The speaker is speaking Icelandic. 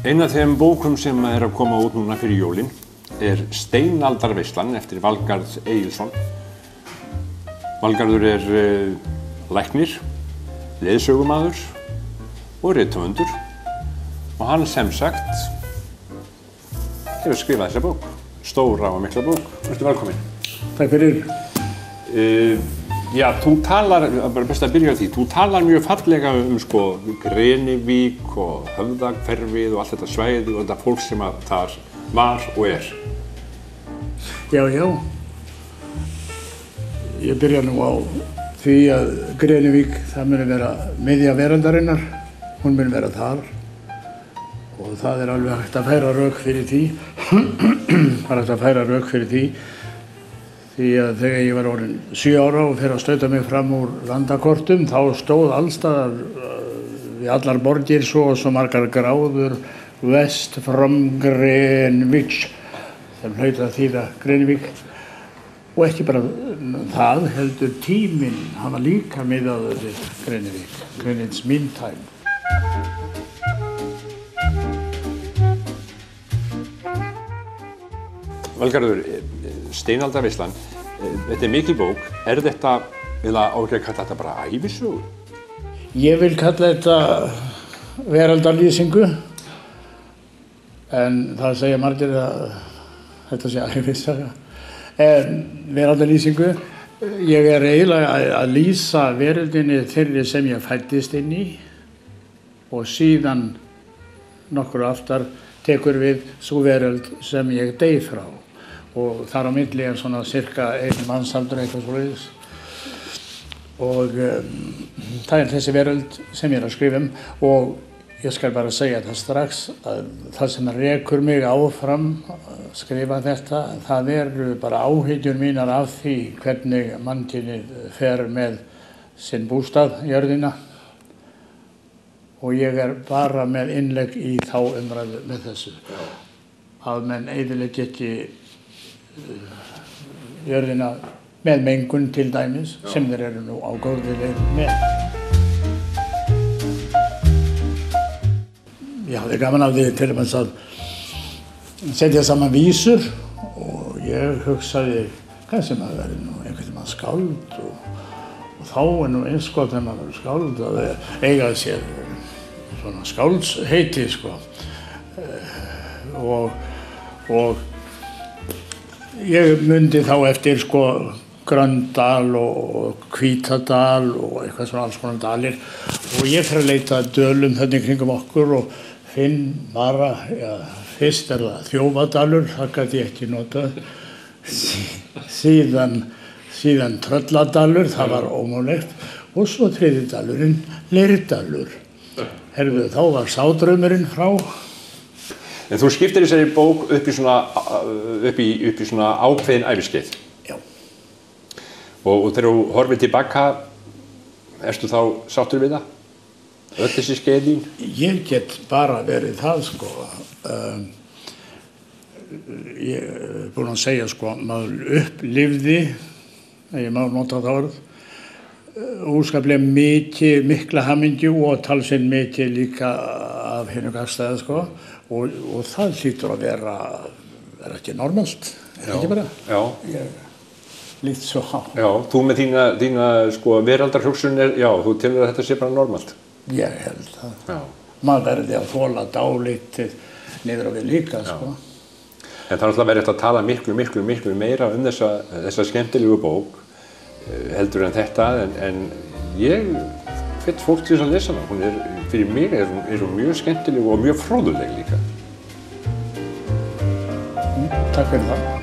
Ein af þeim bókum sem að koma út núna fyrir jólin Steinaldarveislan eftir Valgarð Egilsson. Valgarður læknir, leiðsögumaður og rithöfundur og hann sem sagt hefur skrifað þessa bók, stóra og mikla bók. Vertu velkominn. Takk fyrir. Já, þú talar, bara best að byrja á því, þú talar mjög fallega Grenivík og Höfðahverfið og allt þetta svæði og þetta fólk sem að þar var og Já. Ég byrja nú á því að Grenivík, það muni vera miðja veraldarinnar, hún muni vera þar og það alveg hægt að færa rök fyrir því. Það hægt að færa rök fyrir því. Því að þegar ég var orðinn 7 ára og fer að stauta mig fram úr landakortum, þá stóð allstaðar við allar borgir svo og svo margar gráður West from Greenwich, sem hlaut að þýða Grenivík. Og ekki bara það, heldur tíminn, hann var líka miðaður við Grenivík, Greenwich Mean Time. Valgarður, Steinaldarveislan, þetta mikil bók. Þetta, eða á ekki að kalla þetta bara ævisögu? Ég vil kalla þetta veraldarlýsingu, en það segja margir að þetta sé ævisaga. Veraldarlýsingu, ég eiginlega að lýsa veröldinni þeirri sem ég fæddist inn í og síðan nokkur aftar tekur við sú veröld sem ég dey frá. Og þar á milli svona cirka 1 mannsaldur eitthvað svoleiðis. Og það þessi veröld sem ég að skrifa og ég skal bara segja það strax að það sem rekur mig áfram að skrifa þetta, það bara áhyggjur mínar af því hvernig mannkynið fer með sinn bústað, jörðina. Og ég bara með innlegg í þá umræðu með þessu. Að menn eyðileggja ekki jörðina með mengun til dæmis, sem þeir nú á góðri leið með. Ég hafði gaman af því til dæmis að setja saman vísur og ég hugsaði kannski maður verið nú einhvern veginn skáld og þá nú eins þegar maður verið skáld að eiga sér svona skáldsheiti og ég mundi þá eftir Gröndal og Hvítadal og eitthvað svona alls konar dalir og ég fer að leita að dölum þarna í kringum okkur og finn bara, fyrst það Þjófadalur, það gat ég ekki notað, síðan Trölladalur, það var ómögulegt og svo þriðji dalurinn, Leirdalur. Herðu, þá var sádraumurinn frá. En þú skiptir þessari bók upp í svona ákveðin æviskeið. Já. Og þegar þú horfir tilbaka, ertu þá sáttur við það? Öll þessi skeið þín? Ég get bara verið það, Ég búinn að segja, maður upplifði, ég má nota það orð, óskaplega mikla hamingju og talsinn mikið líka af hinu gagnstæða, og það hlýtur að vera ekki normalt, ekki bara? Já. Ég lít svo á. Já, þú með þína veraldarhugsun já, þú telur að þetta sé bara normalt? Ég held það. Já. Maður verði að þola dálítið niður á við líka, En það alltaf verið að tala miklu meira þessa skemmtilegu bók heldur en þetta, en ég hvet fólk til að lesa hana. Hún fyrir mig hún mjög skemmtileg og mjög fróðuleg líka. Takk fyrir það.